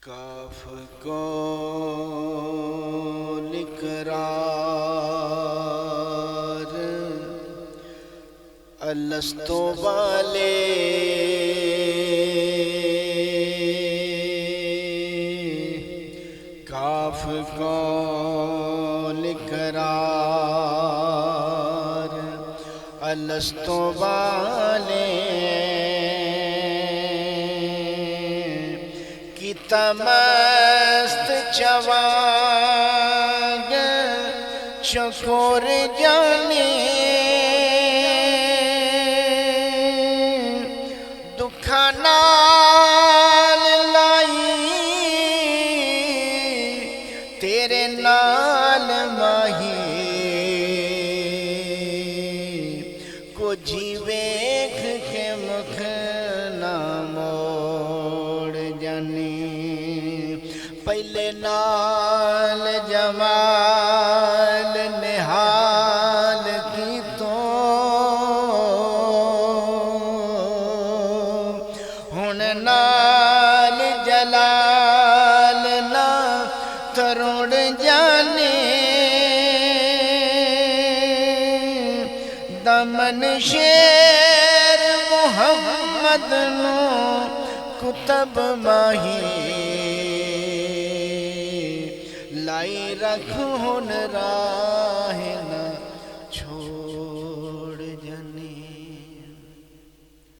काफ कौल इकरार अलस्तो वाले काफ कौल इकरार अलस्तो वाले तमस्त चवाग चकोर जाने दुखा नाल लाई तेरे नाल माही को जीवेख के मुख ना मोड़ जाने पहले नाल जमाल निहाल की तो हुन नाल जलाल ना तरुण जाने दमन शेर मुहम्मद नो कुतब माही लाई रख हुन राह ना